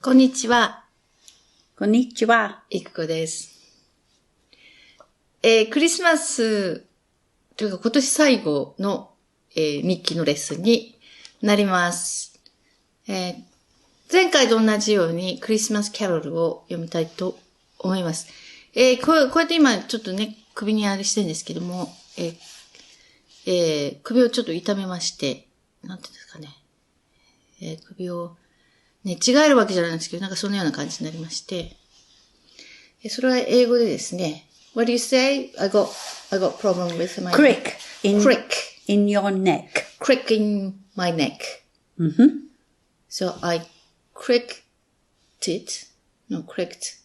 こんにちは。こんにちは。いくこです。クリスマスというか今年最後の、日記のレッスンになります。前回と同じようにクリスマスキャロルを読みたいと思います。こうやって今ちょっとね、首にあれしてるんですけども、首をちょっと痛めまして、なんていうんですかね。首をね、違えるわけじゃないんですけど、なんかそんなような感じになりまして。それは英語でですね。What do you say? I got problem with my crick in your neck. Crick in my neck. So I cricked it. No, cricked.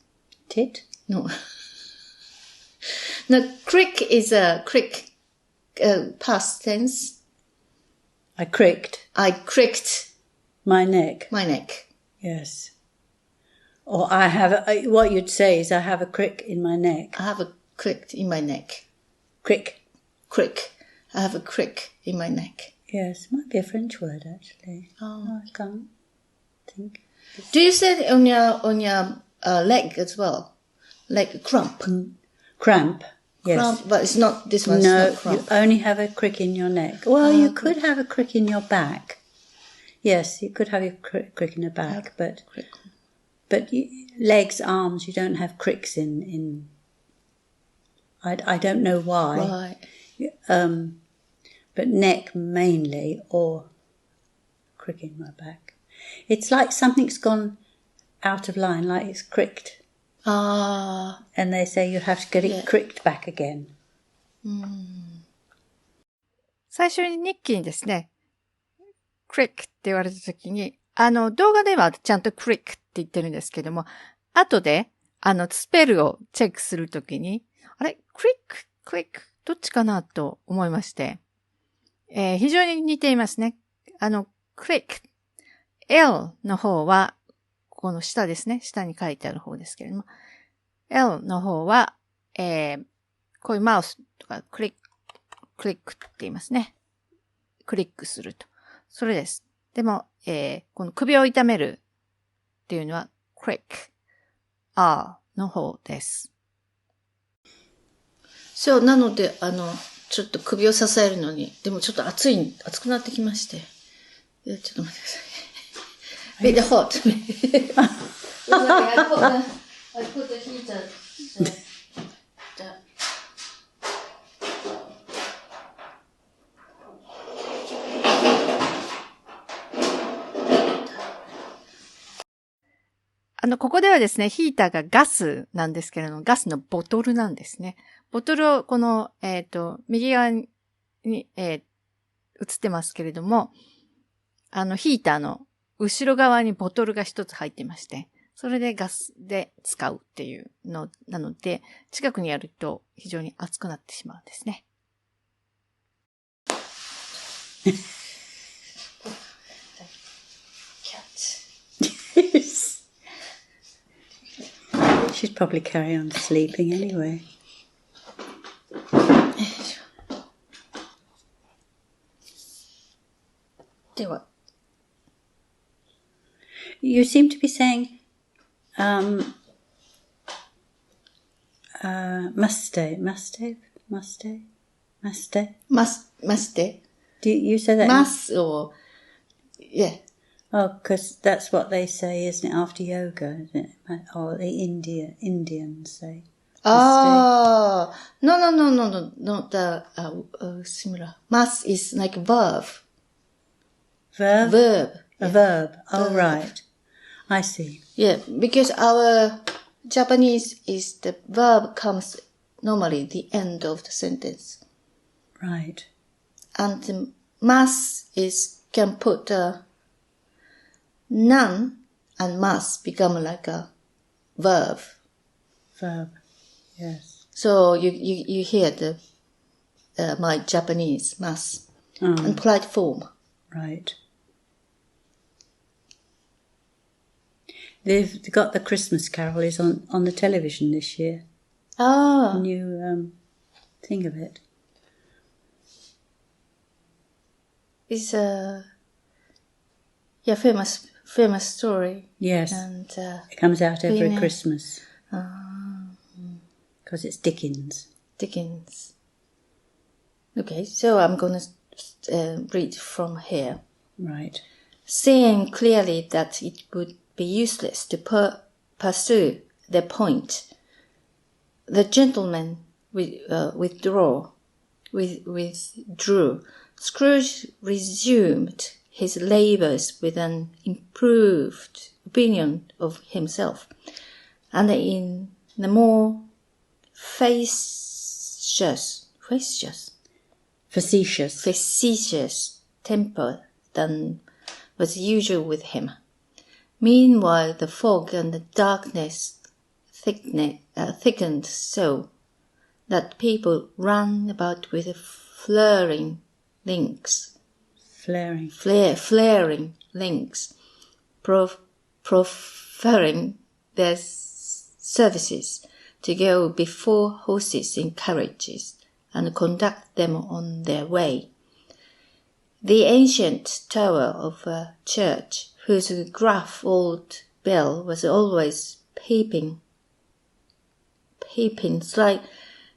Tit? No. No, crick is a crick, past tense. I cricked My neck. Yes. Or what you'd say is I have a crick in my neck. I have a crick in my neck. Crick. I have a crick in my neck. Yes, might be a French word actually. Oh. I can't think. Do you say it on your leg as well? Like cramp? Cramp. Yes. Cramp, but it's not, this one's no, not cramp. You only have a crick in your neck. Well, you could have a crick in your back. Yes, you could have your crick in the back, but legs, arms, you don't have cricks in. I don't know why. Right. But neck mainly, or crick in my back. It's like something's gone out of line, like it's cricked. And they say you have to get it cricked back again. 最初に日記にですね、crick って言われたときに、動画ではちゃんと crick って言ってるんですけども、後で、スペルをチェックするときに、あれ crick どっちかなと思いまして、非常に似ていますね。crick L の方は、この下ですね。下に書いてある方ですけれども、L の方は、こういうマウスとかクリックって言いますね。クリックすると。それです。でも、この首を痛めるっていうのは crick R の方です。そう、なので、ちょっと首を支えるのに、でもちょっと熱くなってきまして。ちょっと待ってください。Bit hot. I put the heater. ここではですね、ヒーターがガスなんですけれども、ガスのボトルなんですね。ボトルをこの、右側に、映ってますけれども、ヒーターの後ろ側にボトルが一つ入ってまして、それでガスで使うっていうのなので、近くにやると非常に熱くなってしまうんですね。She'd probably carry on sleeping anyway. では。You seem to be saying, muste. Do you say that? Must or, yeah. Oh, because that's what they say, isn't it? After yoga, isn't it? Or the Indians say. No, not similar. Must is like verb. Verb? A Yeah. verb. Oh, right. I see. Yeah, because our Japanese is the verb comes normally at the end of the sentence. Right. And the must can put none and must become like a verb. Verb. Yes. So you hear my Japanese must and polite form. Right. They've got the Christmas Carol is on the television this year. A new thing of it. It's famous famous story. Yes. And it comes out every Venus. Christmas. Because it's Dickens. Dickens. Okay, so I'm going to read from here. Right. Seeing clearly that it would be useless to pursue the point, the gentleman withdrew. Scrooge resumed his labours with an improved opinion of himself, and in a more facetious temper than was usual with him. Meanwhile, the fog and the darkness thickened so that people ran about with flaring links, proffering their services to go before horses in carriages and conduct them on their way. The ancient tower of a church, whose gruff old bell was always peeping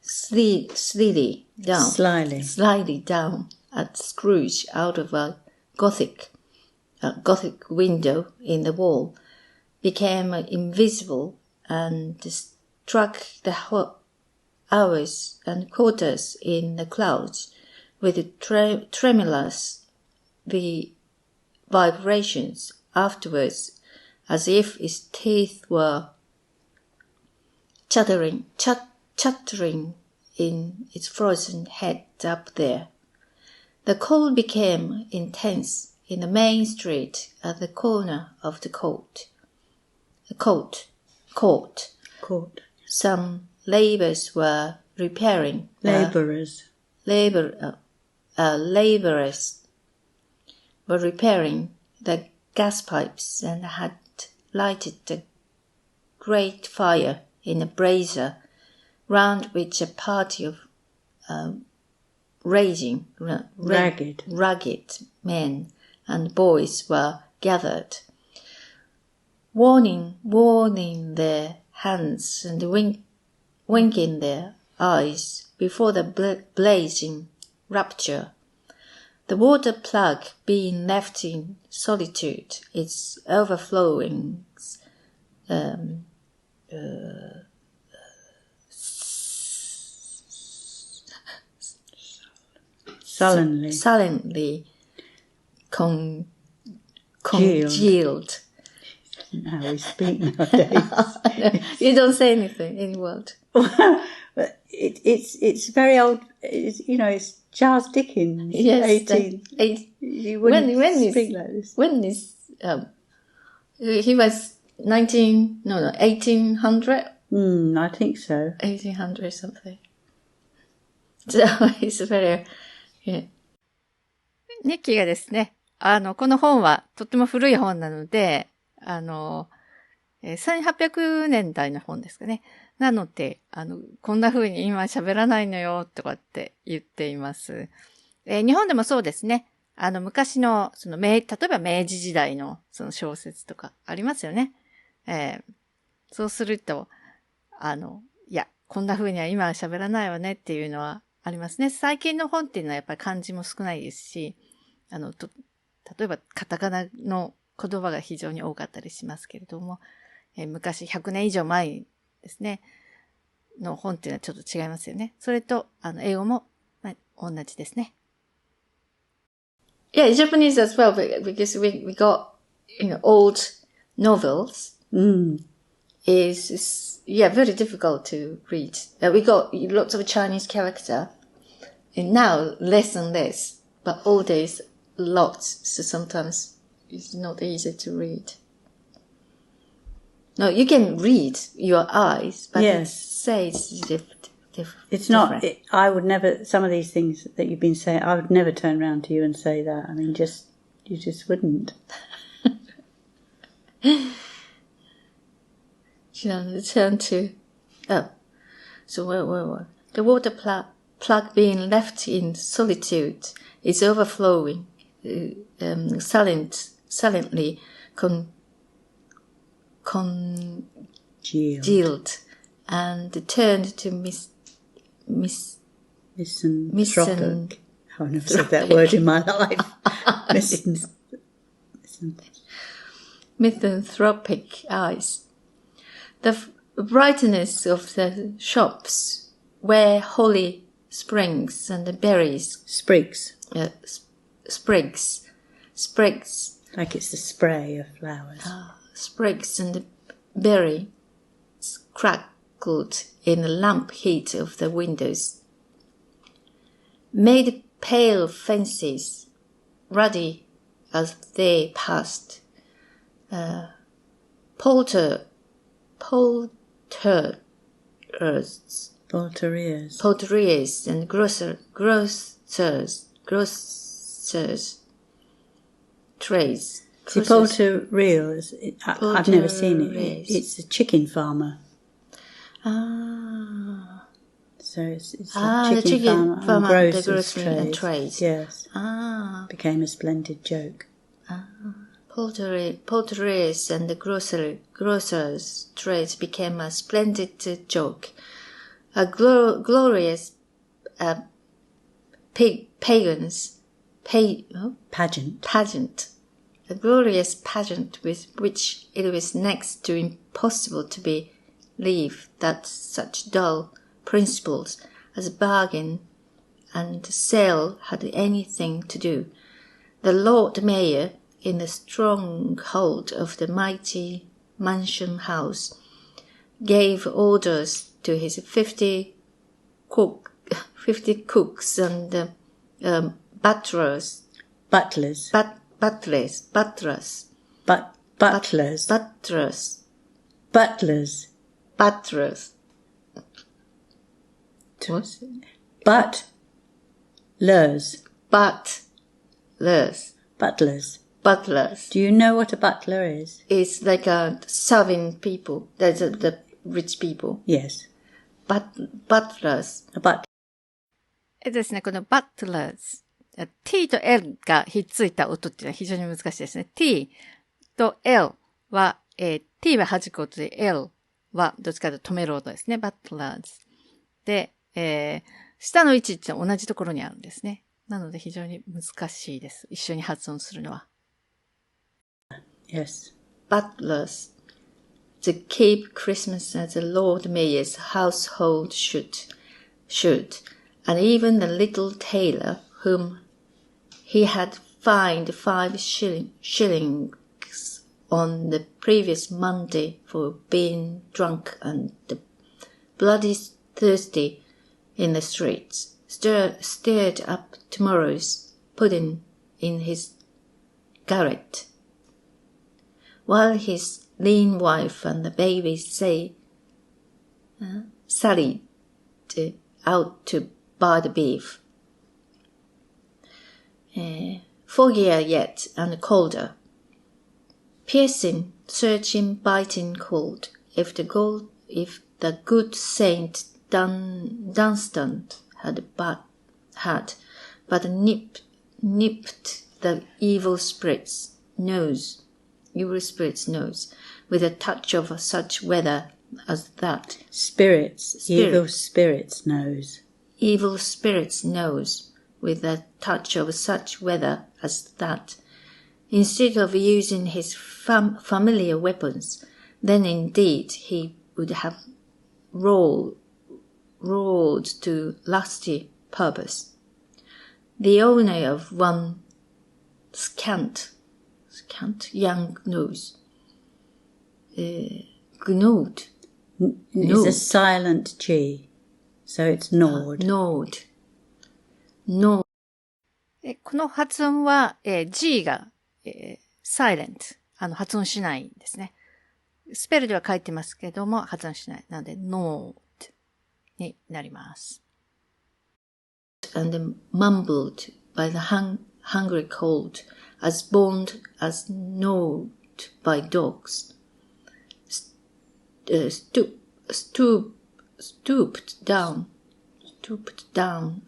slyly down at Scrooge out of a Gothic window in the wall, became invisible and struck the hours and quarters in the clouds with tremulous vibrations afterwards, as if its teeth were chattering in its frozen head up there. The cold became intense in the main street at the corner of the court. Some labourers were repairing. Labourers were repairing the gas pipes and had lighted a great fire in a brazier, round which a party of ragged men and boys were gathered, warming their hands and winking their eyes before the blazing rapture. The water plug being left in solitude, its overflowings sullenly congealed. How we speak nowadays. You don't say anything, any word. It's very old. It's Charles Dickens. Yes, 18. You wouldn't speak like this. When is he was 1800? I think so. 1800 something. So it's very, yeah. 日記がですね、この本はとっても古い本なので、1800年代の本ですかね。なので、こんな風に今喋らないのよ、とかって言っています。日本でもそうですね。昔の、例えば明治時代のその小説とかありますよね。そうすると、いや、こんな風には今は喋らないわねっていうのはありますね。最近の本っていうのはやっぱり漢字も少ないですし、例えばカタカナの言葉が非常に多かったりしますけれども、昔100年以上前ですね、の本っていうのはちょっと違いますよね。それと、英語も、同じですね。Yeah, Japanese as well, because we got, old novels. Is very difficult to read. We got lots of Chinese character, and now less and less, but old days lots. So sometimes it's not easy to read. No, you can read your eyes, but yes. It says different. It's not. I would never. Some of these things that you've been saying, I would never turn around to you and say that. I mean, you just wouldn't. Turn to. So where? The water plug being left in solitude is overflowing, silently congealed and turned to misanthropic. I've never said that word in my life. Misanthropic eyes. The brightness of the shops where holly springs and berries. Sprigs. Sprigs. Like it's the spray of flowers. Sprigs and berries crackled in the lamp heat of the windows. Made pale faces, ruddy as they passed. Porters and grocers trays. See, porter-real, I've never seen it. It's a chicken farmer. So it's a chicken farmer and grocer's trade. Yes. Became a splendid joke. Porters and grocers trades became a splendid joke. A glorious pageant. A glorious pageant with which it was next to impossible to believe that such dull principles as bargain and sale had anything to do. The Lord Mayor, in the stronghold of the mighty mansion house, gave orders to his 50 cooks and butlers. Butlers. Butlers. Do you know what a butler is? It's like a serving people. That's the rich people. Yes. Butlers. A butler. ですね、この butlers。t と l がひっついた音っていうのは非常に難しいですね。t と l は、t は弾く音で l はどっちかというと止める音ですね。butlers。で、下の位置って同じところにあるんですね。なので非常に難しいです。一緒に発音するのは。Yes. Butlers. To keep Christmas as the Lord Mayor's household should. And even the little tailor, whom he had fined 5 shillings on the previous Monday for being drunk and bloody thirsty in the streets, stirred up tomorrow's pudding in his garret, while his lean wife and the baby sallied out to buy the beef. Foggier yet and colder. Piercing, searching, biting cold. If the good Saint Dunstan had but nipped the evil spirit's nose with a touch of such weather as that. Evil spirit's nose. Evil spirit's nose with a touch of such weather as that. Instead of using his familiar weapons, then indeed he would have roared to lusty purpose. The owner of one scant young nose, gnawed. It's a silent G, so it's gnawed. Gnawed. この発音は、G が、silent、発音しないんですね。スペルでは書いてますけども、発音しない。なので、gnawed になります。And mumbled by the hungry cold, as boned as gnawed by dogs. Stooped down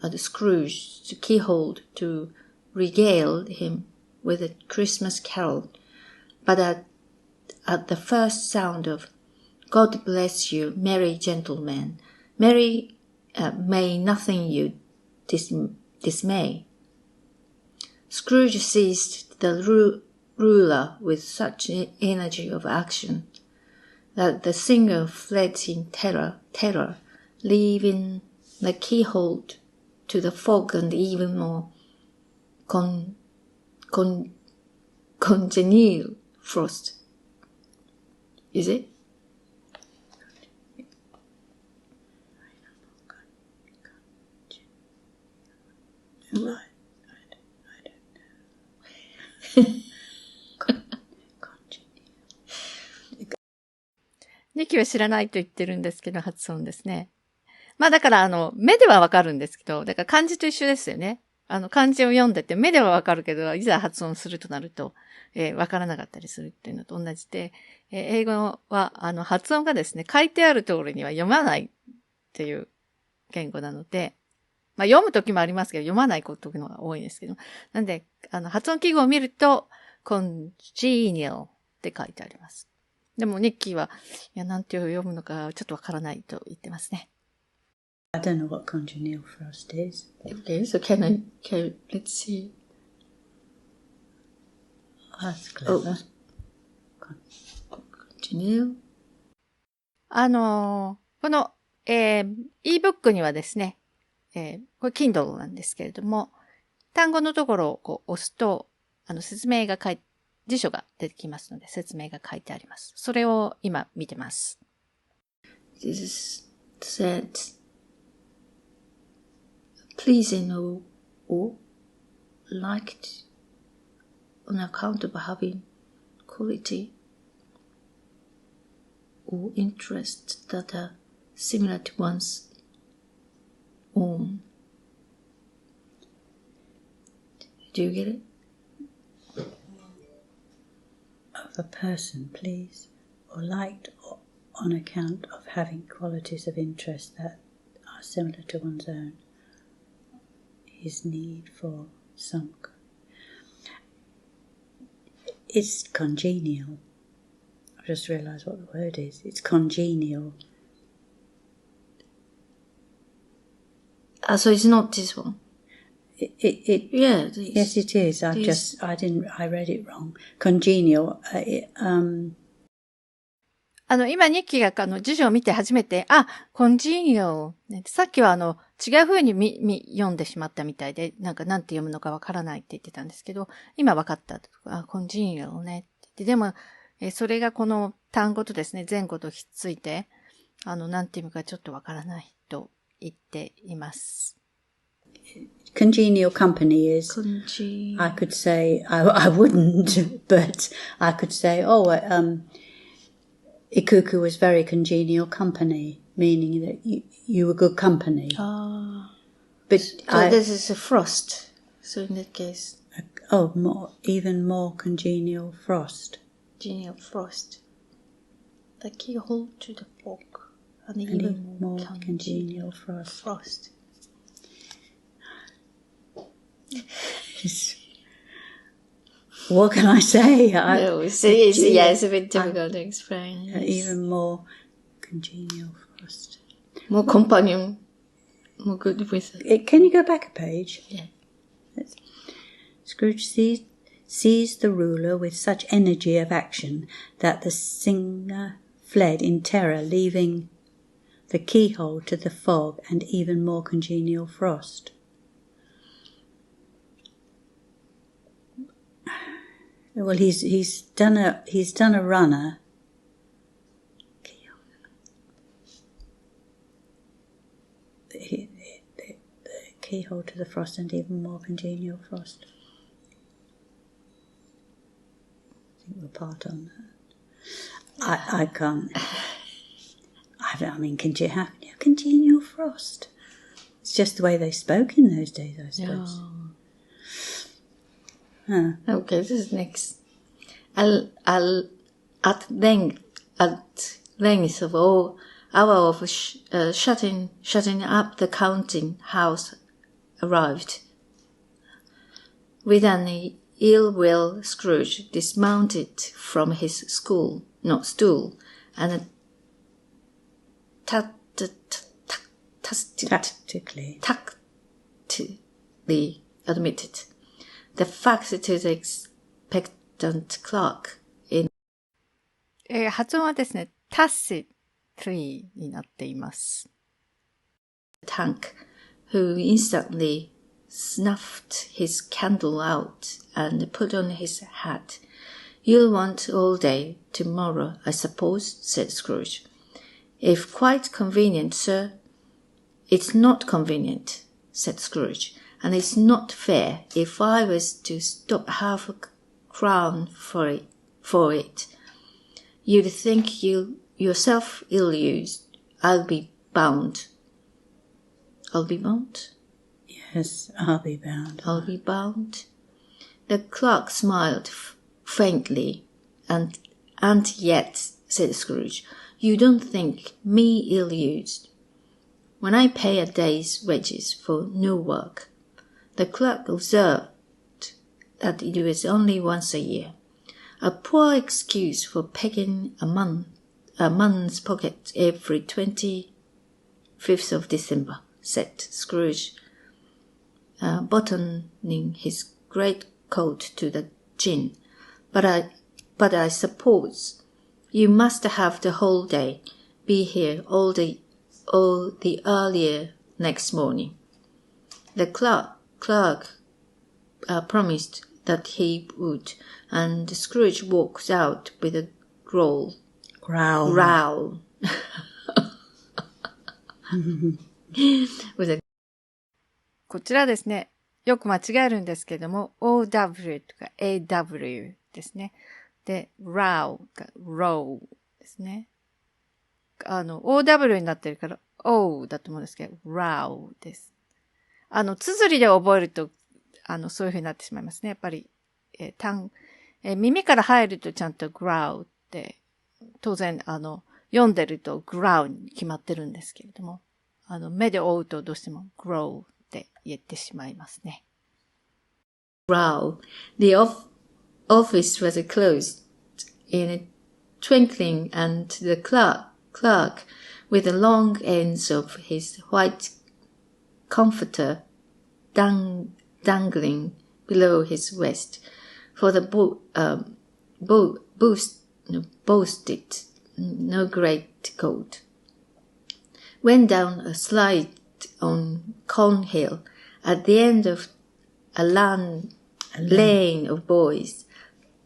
at Scrooge's keyhole to regale him with a Christmas carol, but at the first sound of God bless you, merry gentlemen, may nothing you dismay. Scrooge seized the ruler with such energy of action that the singer fled in terror, leaving the keyhole to the fog and even more congenial frost. Is it? I don't know. ニキは知らないと言ってるんですけど、発音ですね。まあだから目ではわかるんですけど、だから漢字と一緒ですよね。漢字を読んでて目ではわかるけど、いざ発音するとなると、わからなかったりするっていうのと同じで、英語は発音がですね、書いてある通りには読まないっていう言語なので、まあ読むときもありますけど、読まないことが多いんですけど、なんで、発音記号を見ると、congeal って書いてあります。でも、ニッキーは、いや、なんて読むのか、ちょっとわからないと言ってますね。I don't know what congealed frost is. Okay, so let's see. That's clever. Congeal. この、ebook にはですね、これ Kindle なんですけれども、単語のところをこう押すと、説明が辞書が出てきますので、説明が書いてあります。それを今見てます。This is said, pleasing or liked on account of having quality or interest that are similar to one's own. Do you get it? Of a person, please, or liked on account of having qualities of interest that are similar to one's own. His need for some. It's congenial. I've just realised what the word is. It's congenial. So it's not this one. Yes, it is. I read it wrong. Congenial. 今、ニッキーが辞書を見て初めて、congenial。さっきは違う風に読んでしまったみたいで、なんて読むのかわからないって言ってたんですけど、今わかった。congenial ねって。でも、それがこの単語とですね、前後とひっついて、なんていうのかちょっとわからないと言っています。Congenial company is, I could say, I wouldn't, but I could say, Ikuku was very congenial company, meaning that you were good company. But this is a frost. So in that case. Even more congenial frost. Congenial frost. The keyhole to the fog. And even more congenial frost. What can I say? It's a bit difficult to explain. Even more congenial frost. More companion. More good with it. Can you go back a page? Yeah. Scrooge seized the ruler with such energy of action that the singer fled in terror, leaving the keyhole to the fog and even more congenial frost. Well, he's done a runner. The keyhole to the frost and even more congenial frost. I think we're part on that. I can't. I mean, can you have congenial frost? It's just the way they spoke in those days, I suppose. Okay, this is next. At length of all hour of shutting up the counting house arrived. With an ill-will Scrooge dismounted from his stool, and tactfully admitted the fact to the expectant clerk in 発音はですね、tacitly になっています。the tank, who instantly snuffed his candle out and put on his hat. You'll want all day tomorrow, I suppose, said Scrooge. If quite convenient, sir. It's not convenient, said Scrooge, and it's not fair if I was to stop half a crown for it. You'd think yourself ill-used. I'll be bound. I'll be bound? Yes, I'll be bound. I'll be bound. The clerk smiled faintly, and yet, said Scrooge, you don't think me ill-used. When I pay a day's wages for no work, the clerk observed that it was only once a year. A poor excuse for picking a month's pocket every 25th of December, said Scrooge, buttoning his greatcoat to the chin. But I suppose you must have the whole day, be here all the earlier next morning. The clerk promised that he would, and Scrooge walked out with a growl. こちらですね、よく間違えるんですけども、OW とか AW ですね。で、row が row ですね。OW になってるから O だと思うんですけど、row です。綴りで覚えると、そういう風になってしまいますね。やっぱり、耳から入るとちゃんと growl って、当然、読んでると growl に決まってるんですけれども、目で追うとどうしても grow って言ってしまいますね。Growl. The office was closed in a twinkling, and the clerk, with the long ends of his white comforter dangling below his waist, for the boasted no great coat, went down a slide on Cornhill at the end of a lane of boys,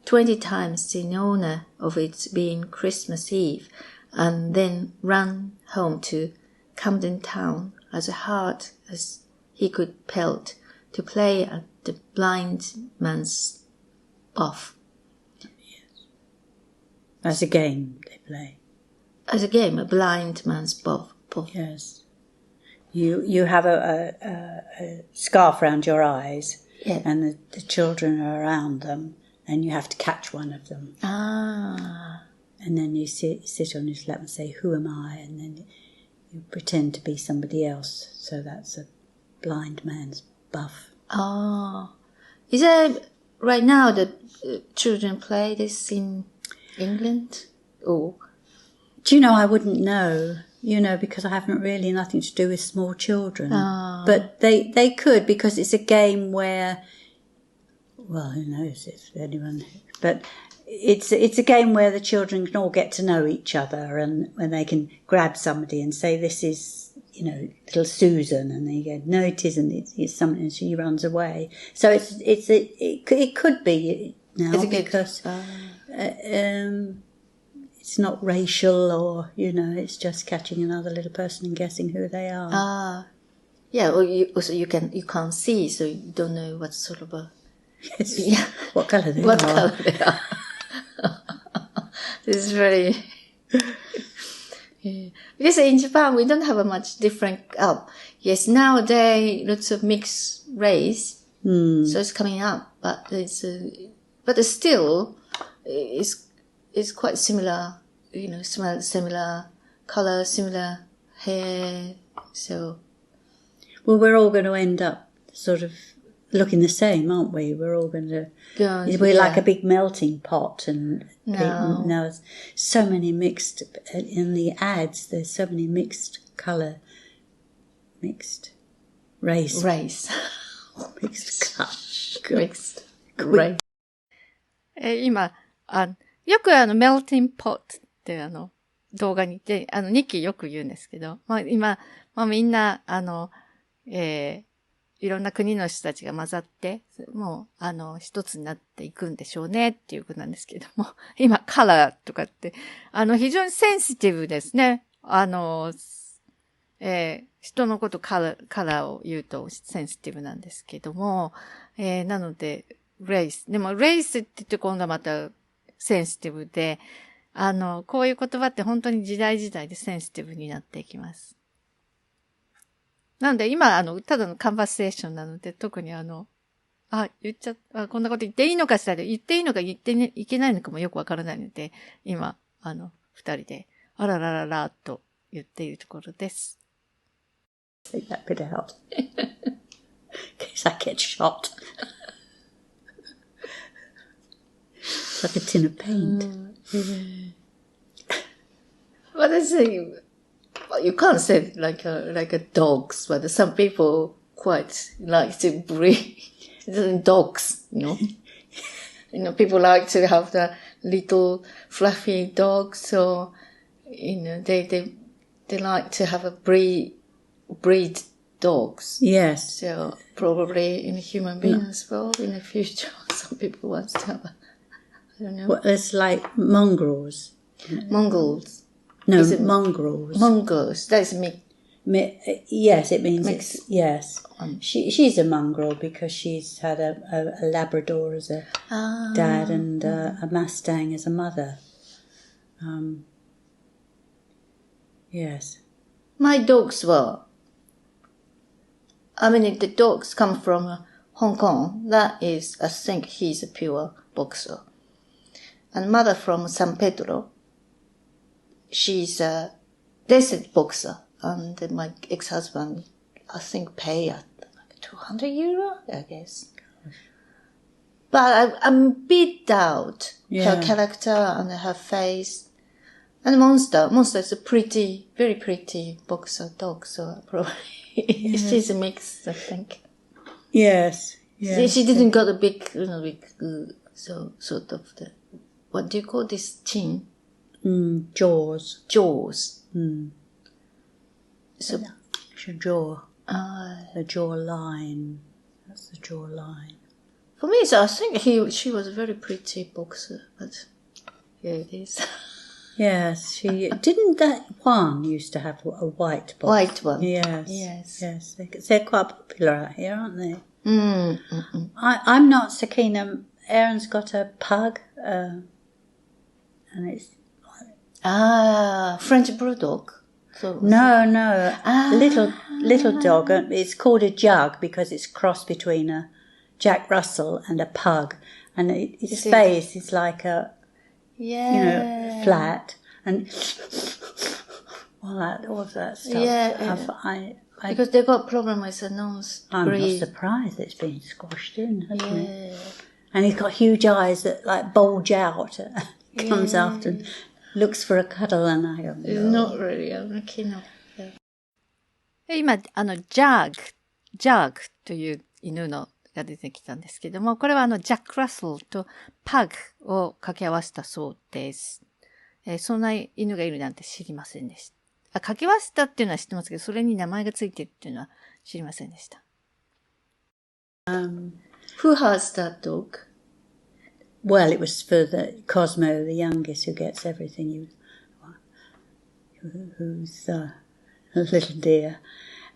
20 times in honor of its being Christmas Eve, and then ran home to Camden Town as hard as he could pelt to play at the blind man's buff. Yes. As a game they play. As a game, a blind man's buff. Yes. You have a scarf around your eyes, yeah. And the children are around them, and you have to catch one of them. And then you sit on his lap and say, who am I? And then you pretend to be somebody else. So that's a blind man's buff. Is that right now that children play this in England? Or do you know, I wouldn't know, because I haven't really nothing to do with small children. But they could, because it's a game where, well, who knows if anyone, but it's a game where the children can all get to know each other, and when they can grab somebody and say, this is, little Susan, and they go, no, it isn't, it's something, and she runs away. So it could be now, because it's not racial, or, it's just catching another little person and guessing who they are. Yeah, or you can't see, so you don't know what sort of a... Yes. Yeah. What colour they are. What colour they are. This is very... Yeah. Because in Japan, we don't have a much different... yes, nowadays, lots of mixed race, so it's coming up, but still, it's quite similar, similar colour, similar hair, so... Well, we're all going to end up sort of looking the same, aren't we? We're all going to... We're like a big melting pot. And no. Now there's so many mixed... In the ads, there's so many mixed colour... Mixed race. Race. Mixed colour. Mixed race. 今、よくmelting pot って動画にて、ニッキーよく言うんですけど、今、みんな、いろんな国の人たちが混ざって、もう、一つになっていくんでしょうねっていうことなんですけども、今、カラーとかって、非常にセンシティブですね。人のことカラーを言うとセンシティブなんですけども、なので、レイス。でも、レイスって言って今度はまたセンシティブで、こういう言葉って本当に時代時代でセンシティブになっていきます。なので今、ただのカンバセーションなので、特にこんなこと言っていいのかしらで、言っていいのか言っていけないのかもよくわからないので、今、二人で、あららららと言っているところです。Take that bit out. In case I get shot. It's like a tin of paint. But I think you can't say like a dogs, but some people quite like to breed dogs, people like to have the little fluffy dogs, so they like to have a breed dogs. Yes. So probably in a human being as well in the future, some people want to have I don't know. Well, it's like mongrels. Mongols. No, mongrels. Mongols. That's me. Yes, it means Mix. Yes. She's a mongrel because she's had a Labrador as a dad and a Mustang as a mother. Yes. My dogs were. The dogs come from Hong Kong. That is, I think he's a pure boxer. And mother from San Pedro. She's a desert boxer. And my ex-husband, I think, pay at like €200, I guess. But I'm a bit doubt her character and her face. And Monster is a very pretty boxer dog, so probably she's a mix, I think. Yes. She didn't got a big, so sort of what do you call this chin? Jaws. So, jaw. The jaw line. That's the jaw line. For me, so I think she was a very pretty boxer, but here it is. Yes, she didn't. That one used to have a white box. White one. Yes. They're quite popular out here, aren't they? I'm not so keen. Aaron's got a pug, and it's French bulldog. So no, little dog. It's called a jug because it's crossed between a Jack Russell and a pug, and its face is like a flat and all of that stuff. Yeah. Because they got a problem with the nose. I'm not surprised it's been squashed in, hasn't it? And he's got huge eyes that like bulge out. He comes after and looks for a cuddle, and I go, no. Not really. I'm not keen on that. 今、ジャーグという犬のが出てきたんですけども、これはジャック・ラッセルとパグを掛け合わせたそうです。そんな犬がいるなんて知りませんでした。掛け合わせたっていうのは知ってますけど、それに名前がついてるっていうのは知りませんでした。Who has that dog? Well, it was for the Cosmo, the youngest, who gets everything. Who's a little dear.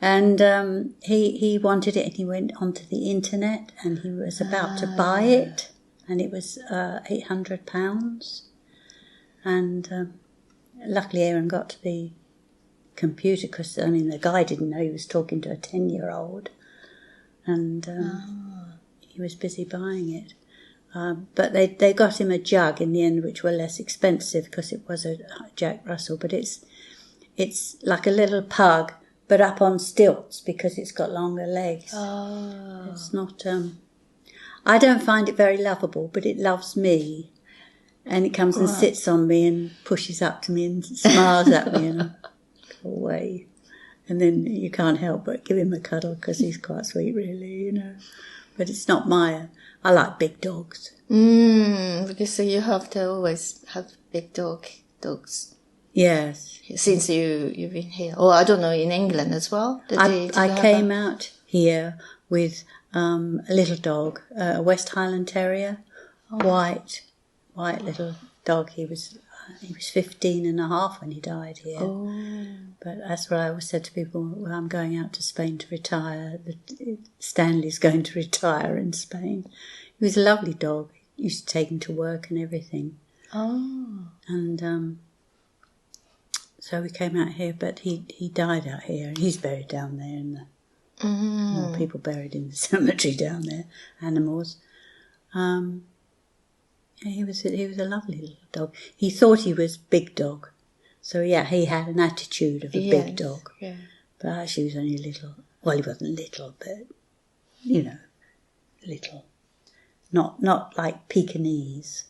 And he wanted it, and he went onto the internet, and he was about to buy it, and it was £800. And luckily Aaron got to the computer, because, the guy didn't know he was talking to a 10-year-old. And he was busy buying it. But they got him a jug in the end, which were less expensive because it was a Jack Russell. But it's like a little pug but up on stilts because it's got longer legs. Ah. It's not, I don't find it very lovable, but it loves me. And it comes and sits on me and pushes up to me and smiles at me and go away. And then you can't help but give him a cuddle because he's quite sweet, really, But it's not I like big dogs. Because you have to always have big dogs. Yes. Since you've been here. Or I don't know, in England as well? I came out here with a little dog, a West Highland Terrier, white little dog. He was 15 and a half when he died here. Oh. But that's what I always said to people, well, I'm going out to Spain to retire. Stanley's going to retire in Spain. He was a lovely dog. Used to take him to work and everything. Oh. And so we came out here, but he died out here. He's buried down there in more people buried in the cemetery down there, animals. He was a lovely little dog. He thought he was big dog. So, he had an attitude of a big dog. Yeah. But actually he was only little. Well, he wasn't little, but, little. Not like Pekingese.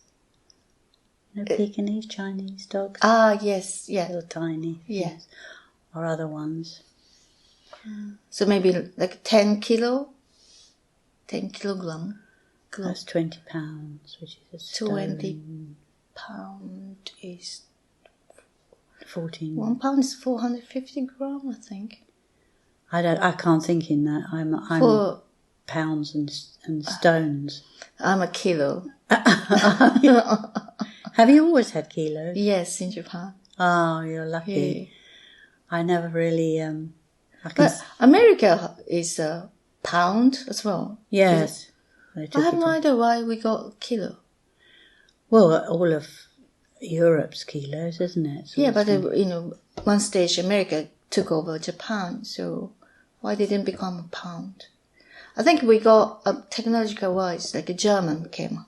Pekingese, Chinese dogs? Ah, yes, yeah. Little tiny. Yes. Or other ones. So maybe like 10 kilogram. That's 20 pounds, which is a stone. 20 pound is 14. 1 pound is 450 grams, I think. I can't think in that. I'm For pounds and stones. I'm a kilo. Have you always had kilos? Yes, in Japan. Oh, you're lucky. Yeah. I never really. But America is a pound as well. Yes. I have no idea why we got kilo. Well, all of Europe's kilos, isn't it? Yeah, but one stage America took over Japan, so why didn't it become a pound? I think we got technological wise, like a German came.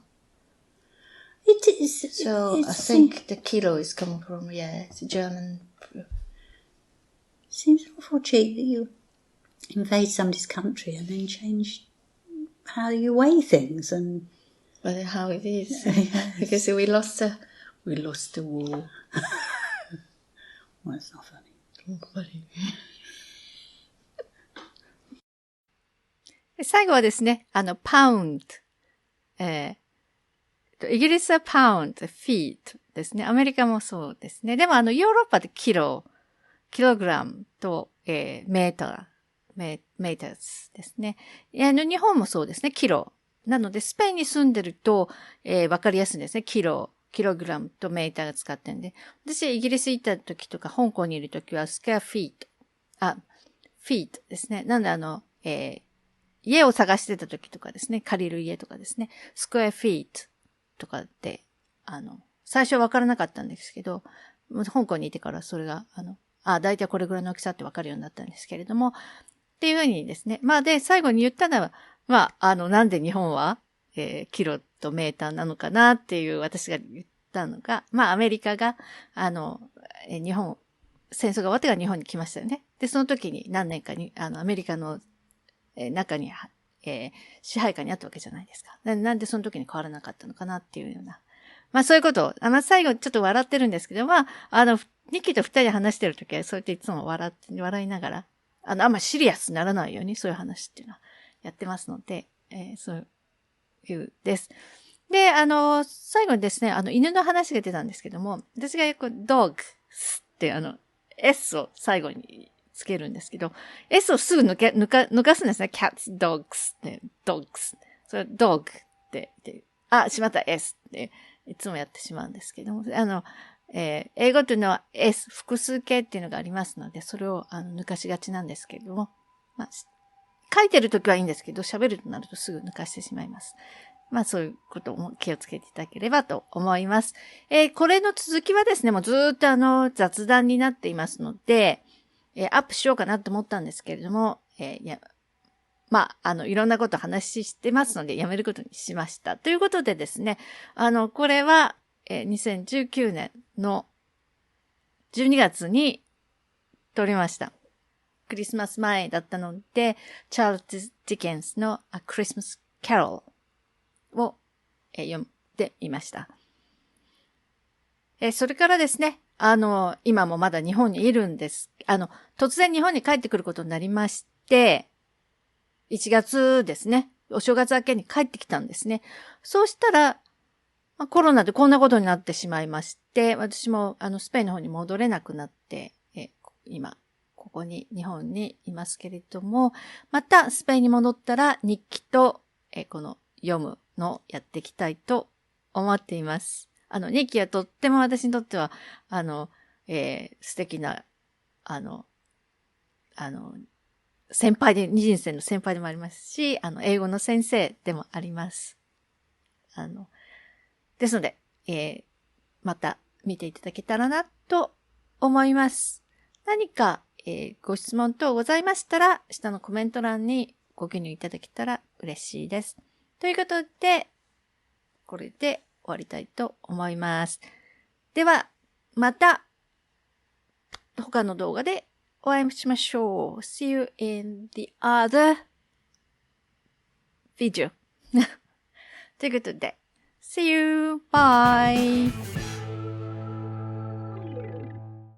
It is. So I think the kilo is coming from it's a German. Seems awful cheap that you invade somebody's country and then change how you weigh things and. But how it is, because we lost the war. Well, it's not funny. Not funny. 最後はですね、パウンド。イギリスはパウンド、フィートですね。アメリカもそうですね。でもヨーロッパでキログラムと、メーターズですね。日本もそうですね、キロ。なので、スペインに住んでると、わかりやすいんですね。キログラムとメーターが使ってるんで。私、イギリス行った時とか、香港にいる時は、スクエアフィート。フィートですね。なんで家を探してた時とかですね、借りる家とかですね、スクエアフィートとかって、最初はわからなかったんですけど、香港にいてからそれが、だいたいこれぐらいの大きさってわかるようになったんですけれども、っていうふうにですね、で、最後に言ったのは、なんで日本は、キロとメーターなのかなっていう私が言ったのが、アメリカが、日本、戦争が終わってから日本に来ましたよね。で、その時に何年かに、アメリカの、中に、支配下にあったわけじゃないですか。なんでその時に変わらなかったのかなっていうような。そういうことを、最後ちょっと笑ってるんですけど、ニッキーと二人で話してる時は、そうやっていつも笑いながら、あんまシリアスにならないように、そういう話っていうのはやってますので、そういうです。で、最後にですね、犬の話が出たんですけども、私がよく dogs ってS を最後につけるんですけど、S をすぐ抜かすんですね。cats, dogs って、dogs。それ、dog ってしまった S っていつもやってしまうんですけども、英語というのは S、複数形っていうのがありますので、それを抜かしがちなんですけれども、書いてるときはいいんですけど、喋るとなるとすぐ抜かしてしまいます。そういうことも気をつけていただければと思います。これの続きはですね、もうずーっと雑談になっていますので、アップしようかなと思ったんですけれども、いろんなこと話してますので、やめることにしました。ということでですね、これは、2019年の12月に撮りました。クリスマス前だったので、チャールズ・ディケンスの A Christmas Carol を、読んでみました。それからですね、今もまだ日本にいるんです。突然日本に帰ってくることになりまして、1月ですね、お正月明けに帰ってきたんですね。そうしたら、コロナでこんなことになってしまいまして、私もスペインの方に戻れなくなって、今、ここに、日本にいますけれども、またスペインに戻ったら日記と、この読むのをやっていきたいと思っています。日記はとっても私にとっては、素敵な、人生の先輩でもありますし、英語の先生でもあります。ですので、また見ていただけたらなと思います。何か、ご質問等ございましたら、下のコメント欄にご記入いただけたら嬉しいです。ということで、これで終わりたいと思います。では、また、他の動画でお会いしましょう。See you in the other video. ということで、See you! Bye!